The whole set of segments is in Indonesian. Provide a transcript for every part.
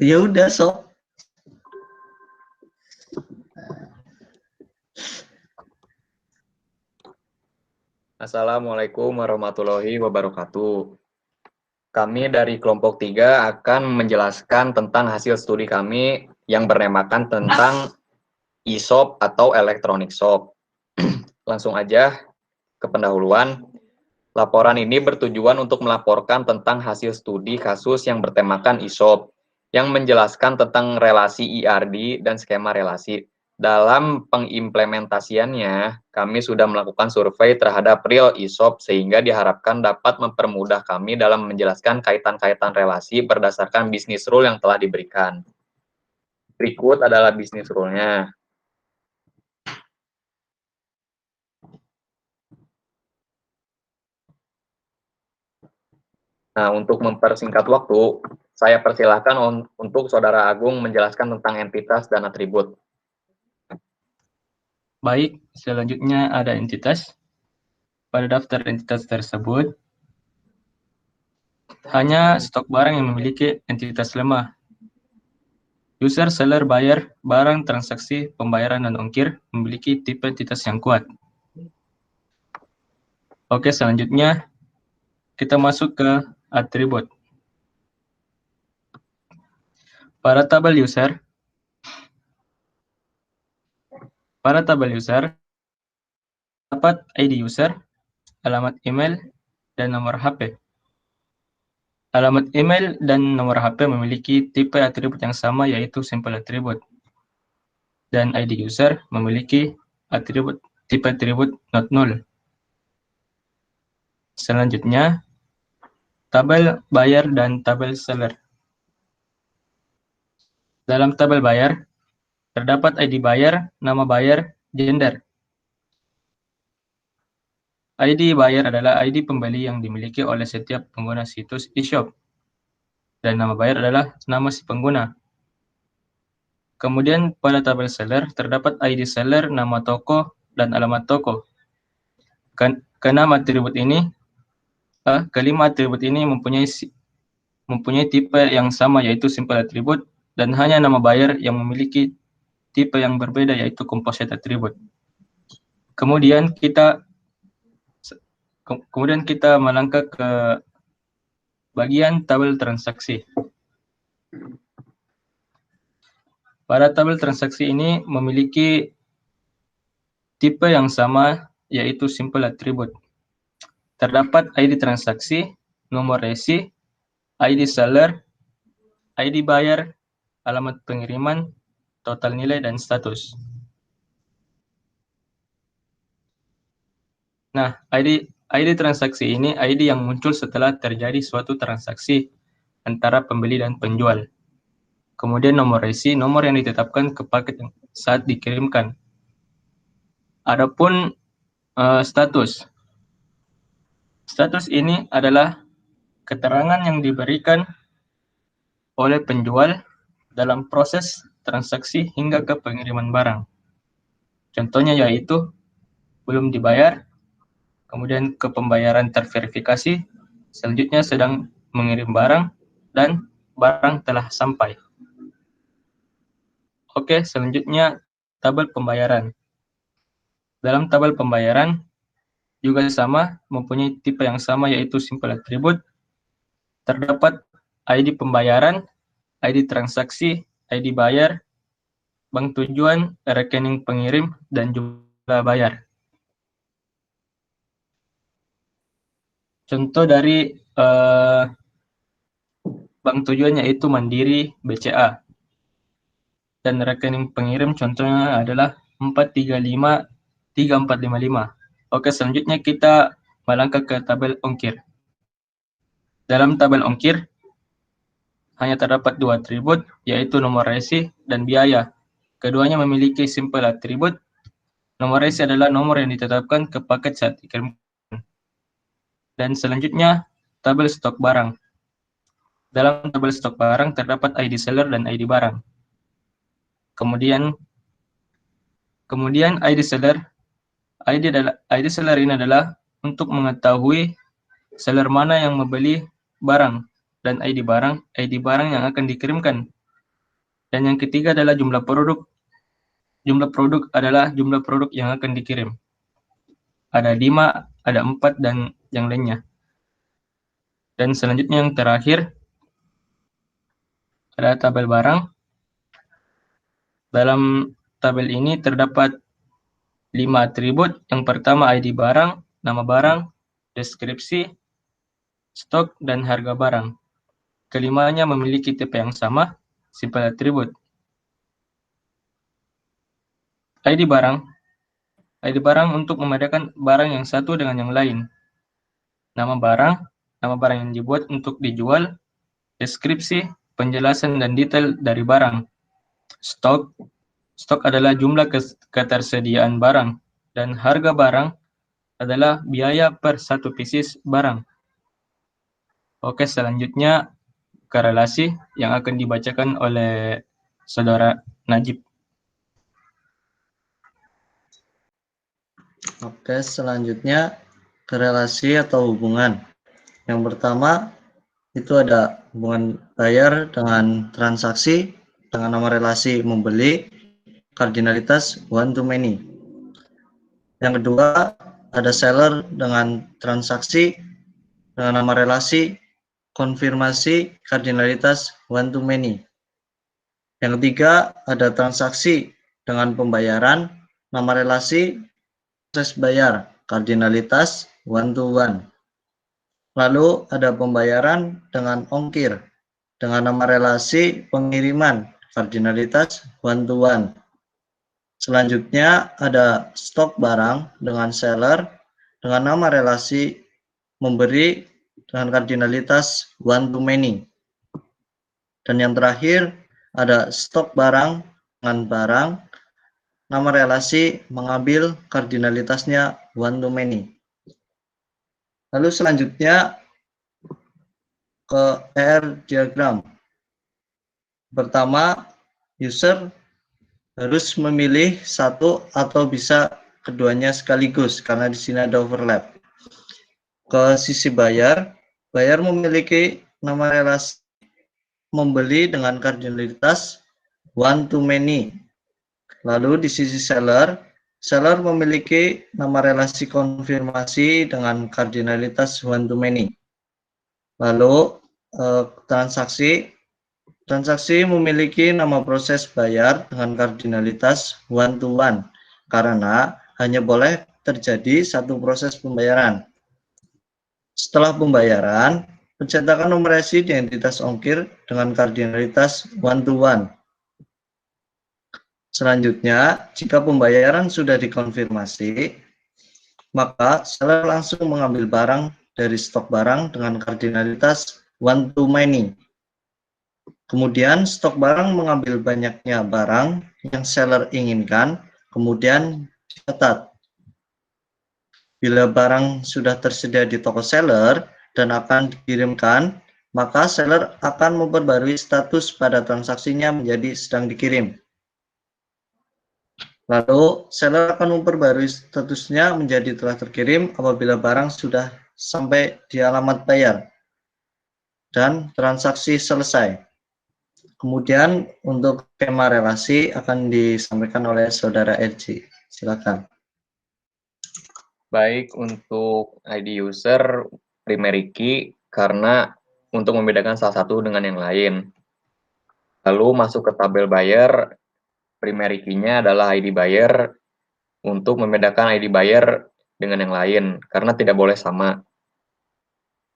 Ya udah sok. Assalamualaikum warahmatullahi wabarakatuh. Kami dari kelompok 3 akan menjelaskan tentang hasil studi kami yang bernamakan tentang e-shop atau electronic shop. Langsung aja ke pendahuluan. Laporan ini bertujuan untuk melaporkan tentang hasil studi kasus yang bertemakan e-shop, yang menjelaskan tentang relasi ERD dan skema relasi. Dalam pengimplementasiannya, kami sudah melakukan survei terhadap real e-shop sehingga diharapkan dapat mempermudah kami dalam menjelaskan kaitan-kaitan relasi berdasarkan bisnis rule yang telah diberikan. Berikut adalah bisnis rule-nya. Nah, untuk mempersingkat waktu, saya persilahkan untuk Saudara Agung menjelaskan tentang entitas dan atribut. Baik, selanjutnya ada entitas. Pada daftar entitas tersebut, hanya stok barang yang memiliki entitas lemah. User, seller, buyer, barang, transaksi, pembayaran, dan ongkir memiliki tipe entitas yang kuat. Oke, selanjutnya kita masuk ke atribut. Pada tabel user, dapat ID user, alamat email, dan nomor HP. Alamat email dan nomor HP memiliki tipe atribut yang sama, yaitu simple attribute. Dan ID user memiliki tipe atribut not null. Selanjutnya, tabel buyer dan tabel seller. Dalam tabel buyer, terdapat ID buyer, nama buyer, gender. ID buyer adalah ID pembeli yang dimiliki oleh setiap pengguna situs e-shop. Dan nama buyer adalah nama si pengguna. Kemudian pada tabel seller, terdapat ID seller, nama toko, dan alamat toko. Kelima atribut ini mempunyai tipe yang sama, yaitu simple attribute, dan hanya nama buyer yang memiliki tipe yang berbeda, yaitu composite attribute. Kemudian kita melangkah ke bagian tabel transaksi. Pada tabel transaksi ini memiliki tipe yang sama, yaitu simple attribute. Terdapat ID transaksi, nomor resi, ID seller, ID buyer, alamat pengiriman, total nilai, dan status. Nah, ID transaksi ini ID yang muncul setelah terjadi suatu transaksi antara pembeli dan penjual. Kemudian nomor resi, nomor yang ditetapkan ke paket saat dikirimkan. Adapun status. Status ini adalah keterangan yang diberikan oleh penjual dalam proses transaksi hingga ke pengiriman barang. Contohnya yaitu belum dibayar, kemudian ke pembayaran terverifikasi, selanjutnya sedang mengirim barang, dan barang telah sampai. Oke, selanjutnya tabel pembayaran. Dalam tabel pembayaran juga sama, mempunyai tipe yang sama, yaitu simple attribute. Terdapat ID pembayaran, ID transaksi, ID buyer, bank tujuan, rekening pengirim, dan jumlah bayar. Contoh dari bank tujuan yaitu Mandiri, BCA. Dan rekening pengirim contohnya adalah 4353455. Oke, selanjutnya kita melangkah ke tabel ongkir. Dalam tabel ongkir hanya terdapat dua atribut, yaitu nomor resi dan biaya. Keduanya memiliki simple attribute. Nomor resi adalah nomor yang ditetapkan ke paket saat dikirim. Dan selanjutnya tabel stok barang. Dalam tabel stok barang terdapat ID seller dan ID barang. Kemudian ID seller. ID seller ini adalah untuk mengetahui seller mana yang membeli barang, dan ID barang yang akan dikirimkan Dan yang ketiga adalah jumlah produk. Jumlah produk adalah jumlah produk yang akan dikirim. Ada 5, ada 4, dan yang lainnya. Dan selanjutnya yang terakhir ada tabel barang. Dalam tabel ini terdapat 5 atribut. Yang pertama ID barang, nama barang, deskripsi, stok, dan harga barang. Kelimanya memiliki tipe yang sama, simple atribut. ID barang. ID barang untuk membedakan barang yang satu dengan yang lain. Nama barang yang dibuat untuk dijual, deskripsi, penjelasan dan detail dari barang. Stok adalah jumlah ketersediaan barang, dan harga barang adalah biaya per satu pieces barang. Oke, selanjutnya korelasi yang akan dibacakan oleh Saudara Najib. Oke, selanjutnya korelasi atau hubungan. Yang pertama itu ada hubungan bayar dengan transaksi dengan nama relasi membeli, kardinalitas one to many. Yang kedua ada seller dengan transaksi dengan nama relasi konfirmasi, kardinalitas one to many. Yang ketiga ada transaksi dengan pembayaran, nama relasi proses bayar, kardinalitas one to one. Lalu ada pembayaran dengan ongkir dengan nama relasi pengiriman, kardinalitas one to one. Selanjutnya ada stok barang dengan seller dengan nama relasi memberi dengan kardinalitas one to many. Dan yang terakhir ada stok barang dengan barang nama relasi mengambil kardinalitasnya one to many. Lalu selanjutnya ke PR diagram. Pertama, user harus memilih satu atau bisa keduanya sekaligus karena di sini ada overlap. Ke sisi bayar, bayar memiliki nama relasi membeli dengan kardinalitas one to many. Lalu di sisi seller, seller memiliki nama relasi konfirmasi dengan kardinalitas one to many. Lalu transaksi memiliki nama proses bayar dengan kardinalitas one to one karena hanya boleh terjadi satu proses pembayaran. Setelah pembayaran, pencetakan numerasi identitas ongkir dengan kardinalitas one to one. Selanjutnya, jika pembayaran sudah dikonfirmasi, maka seller langsung mengambil barang dari stok barang dengan kardinalitas one to many. Kemudian stok barang mengambil banyaknya barang yang seller inginkan, kemudian dicatat. Bila barang sudah tersedia di toko seller dan akan dikirimkan, maka seller akan memperbarui status pada transaksinya menjadi sedang dikirim. Lalu, seller akan memperbarui statusnya menjadi telah terkirim apabila barang sudah sampai di alamat bayar dan transaksi selesai. Kemudian untuk skema relasi akan disampaikan oleh Saudara RJ. Silakan. Baik, untuk ID user primary key karena untuk membedakan salah satu dengan yang lain. Lalu masuk ke tabel buyer, primary key-nya adalah ID buyer untuk membedakan ID buyer dengan yang lain karena tidak boleh sama.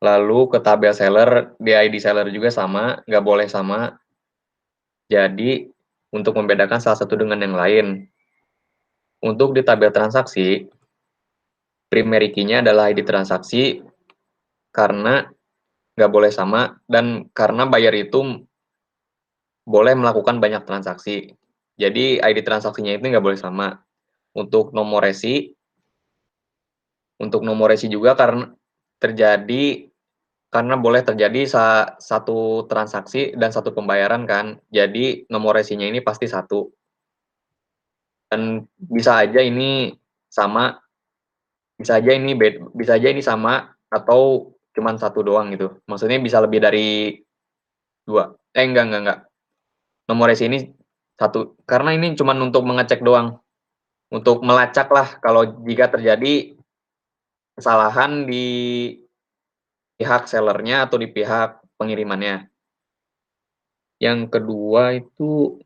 Lalu ke tabel seller, di ID seller juga sama, nggak boleh sama. Jadi untuk membedakan salah satu dengan yang lain. Untuk di tabel transaksi, primary key-nya adalah ID transaksi karena nggak boleh sama dan karena buyer itu boleh melakukan banyak transaksi. Jadi ID transaksinya itu nggak boleh sama. Untuk nomor resi juga karena boleh terjadi satu transaksi dan satu pembayaran kan. Jadi nomor resinya ini pasti satu. Dan bisa aja ini sama, bisa aja ini sama atau cuman satu doang gitu. Maksudnya bisa lebih dari dua. Enggak. nomor resi ini satu, karena ini cuma untuk mengecek doang, untuk melacak lah kalau jika terjadi kesalahan di pihak sellernya atau di pihak pengirimannya. Yang kedua itu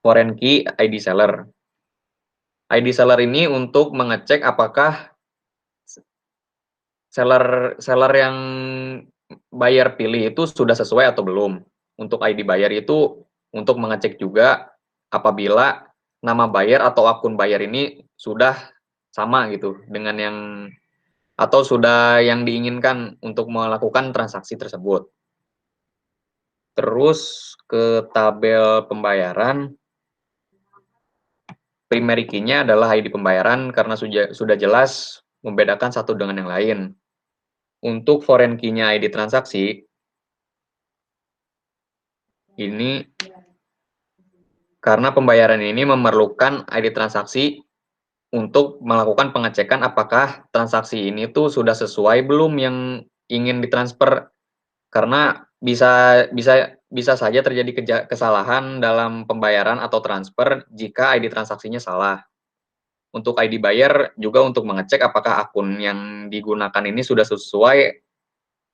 foreign key ID seller. ID seller ini untuk mengecek apakah seller yang buyer pilih itu sudah sesuai atau belum. Untuk ID buyer itu untuk mengecek juga apabila nama buyer atau akun buyer ini sudah sama gitu dengan yang atau sudah yang diinginkan untuk melakukan transaksi tersebut. Terus ke tabel pembayaran, primary key-nya adalah ID pembayaran karena sudah jelas membedakan satu dengan yang lain. Untuk foreign key-nya ID transaksi, ini karena pembayaran ini memerlukan ID transaksi untuk melakukan pengecekan apakah transaksi ini tuh sudah sesuai belum yang ingin ditransfer. Karena bisa saja terjadi kesalahan dalam pembayaran atau transfer jika ID transaksinya salah. Untuk ID buyer juga untuk mengecek apakah akun yang digunakan ini sudah sesuai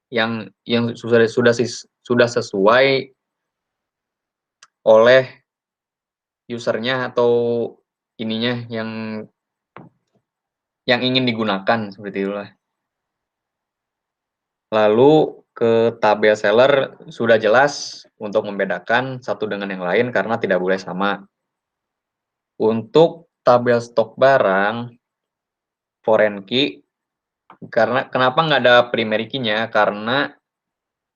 yang sudah sesuai oleh usernya atau ininya yang ingin digunakan seperti itulah. Lalu ke tabel seller sudah jelas untuk membedakan satu dengan yang lain karena tidak boleh sama. Untuk tabel stok barang foreign key, karena kenapa nggak ada primary key-nya? Karena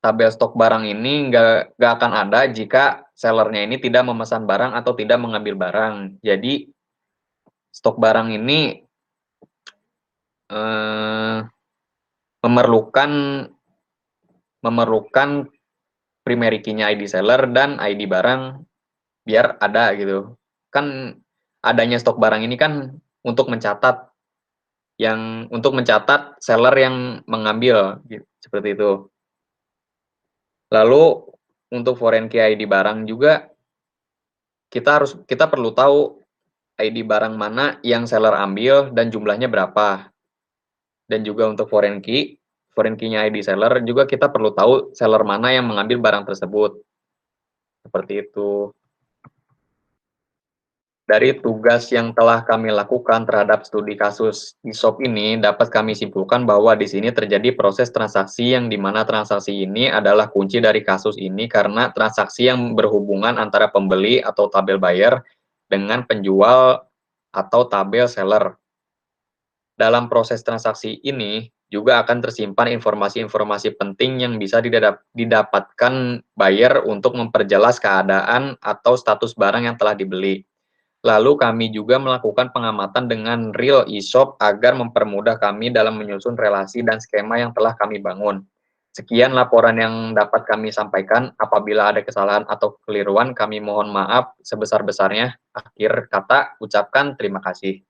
tabel stok barang ini nggak akan ada jika sellernya ini tidak memesan barang atau tidak mengambil barang. Jadi stok barang ini memerlukan primary key-nya ID seller dan ID barang biar ada gitu. Kan adanya stok barang ini kan untuk mencatat seller yang mengambil gitu, seperti itu. Lalu untuk foreign key ID barang juga kita perlu tahu ID barang mana yang seller ambil dan jumlahnya berapa. Dan juga untuk foreign key-nya ID seller juga kita perlu tahu seller mana yang mengambil barang tersebut. Seperti itu. Dari tugas yang telah kami lakukan terhadap studi kasus ISOP ini, dapat kami simpulkan bahwa di sini terjadi proses transaksi yang dimana transaksi ini adalah kunci dari kasus ini karena transaksi yang berhubungan antara pembeli atau tabel buyer dengan penjual atau tabel seller. Dalam proses transaksi ini juga akan tersimpan informasi-informasi penting yang bisa didapatkan buyer untuk memperjelas keadaan atau status barang yang telah dibeli. Lalu kami juga melakukan pengamatan dengan real e-shop agar mempermudah kami dalam menyusun relasi dan skema yang telah kami bangun. Sekian laporan yang dapat kami sampaikan. Apabila ada kesalahan atau kekeliruan, kami mohon maaf sebesar-besarnya. Akhir kata, ucapkan terima kasih.